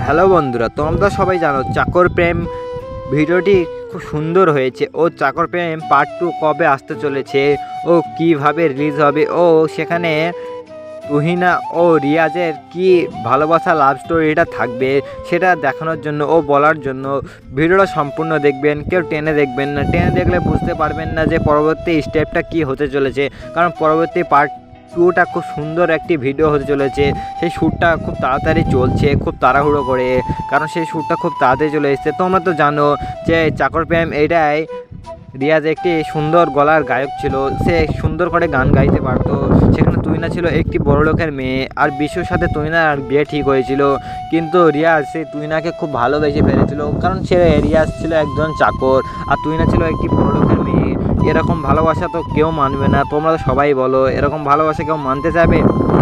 Hello বন্ধুরা, তোমরা সবাই জানো চাকর প্রেম ভিডিওটি খুব সুন্দর হয়েছে। ও চাকর প্রেম পার্ট 2 কবে আসতে চলেছে, ও কিভাবে রিলিজ হবে, ও সেখানে তুহিনা ও রিয়াজের কি ভালোবাসা লাভ স্টোরিটা থাকবে সেটা দেখানোর জন্য ও বলার জন্য ভিডিওটা সম্পূর্ণ দেখবেন। কেউ টেনে দেখবেন না, টেনে দেখলে বুঝতে পারবেন না যে পরবর্তী স্টেপটা কি হতে চলেছে। কারণ পরবর্তী পার্ট 2টা খুব সুন্দর একটি ভিডিও হতে চলেছে। সেই শ্যুটটা খুব তাড়াতাড়ি চলছে, খুব তাড়াহুড়ো করে, কারণ সেই শ্যুটটা খুব তাড়াতাড়ি চলে এসেছে। তোমরা তো জানো যে চাকর প্রেম এইটাই রিয়াজ একটি সুন্দর গলার গায়ক ছিল, সে সুন্দর করে গান গাইতে পারতো। সেখানে তুহিনা ছিল একটি বড় লোকের মেয়ে, আর বিশুর সাথে তুহিনার বিয়ে ঠিক হয়েছিল, কিন্তু রিয়াজ সেই তুহিনাকে খুব ভালোবেসে ফেলেছিল, কারণ সে রিয়াজ ছিল একজন চাকর আর তুহিনা ছিল একটি বড় লোকের মেয়ে। এরকম ভালোবাসা তো কেউ মানবে না, তোমরা তো সবাই বলো এরকম ভালোবাসা কেউ মানতে চাইবে?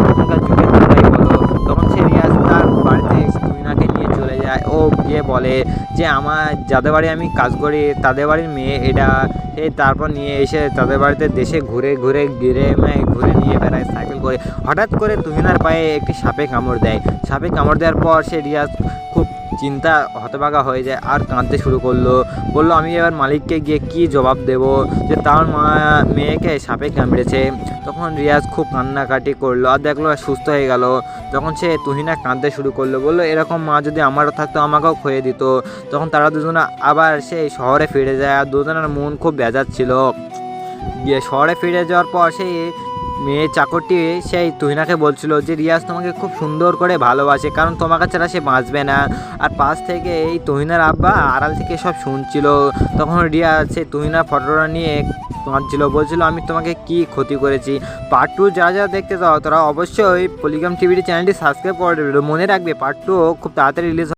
এখনকার যুগে তোমরাই বলো। তখন সে রিয়াজ তার বাড়িতে তুহিনাকে নিয়ে চলে যায়, ও গিয়ে বলে যে আমার যাদের বাড়ি আমি কাজ করি তাদের বাড়ির মেয়ে এটা। তারপর নিয়ে এসে তাদের বাড়িতে দেশে ঘুরে ঘুরে ঘুরে নিয়ে বেড়ায় সাইকেল করে। হঠাৎ করে তুহিনার পায়ে একটি সাপে কামড় দেয়। সাপে কামড় দেওয়ার পর সে রিয়াজ খুব চিন্তা হতবাগা হয়ে যায় আর কাঁদতে শুরু করলো। বললো আমি এবার মালিককে গিয়ে কি জবাব দেব যে তার মেয়েকে সাপে কামড়েছে। তখন রিয়াজ খুব কান্নাকাটি করলো আর দেখলো সুস্থ হয়ে গেল। তখন সে তুহিনা কাঁদতে শুরু করলো, বললো এরকম মা যদি আমারও থাকতো আমাকেও খুঁয়ে দিত। তখন তারা দুজনে আবার সেই শহরে ফিরে যায় আর দুজনের মন খুব বেজার ছিল। গিয়ে শহরে ফিরে যাওয়ার পর সেই মেয়ে চাকরটি সেই তুহিনাকে বলছিল যে রিয়াজ তোমাকে খুব সুন্দর করে ভালোবাসে, কারণ তোমাকে ছাড়া সে বাঁচবে না। আর পাশ থেকে এই তুহিনার আব্বা আড়াল থেকে সব শুনছিল। তখন রিয়াজ সেই তুহিনার ফটোটা নিয়ে কাঁদছিল, বলছিল আমি তোমাকে কি ক্ষতি করেছি। পার্ট 2 যারা যারা দেখতে চাও তারা অবশ্যই পলিগ্রাম টিভির চ্যানেলটি সাবস্ক্রাইব করে দেবে। মনে রাখবে পার্ট 2 খুব তাড়াতাড়ি রিলিজ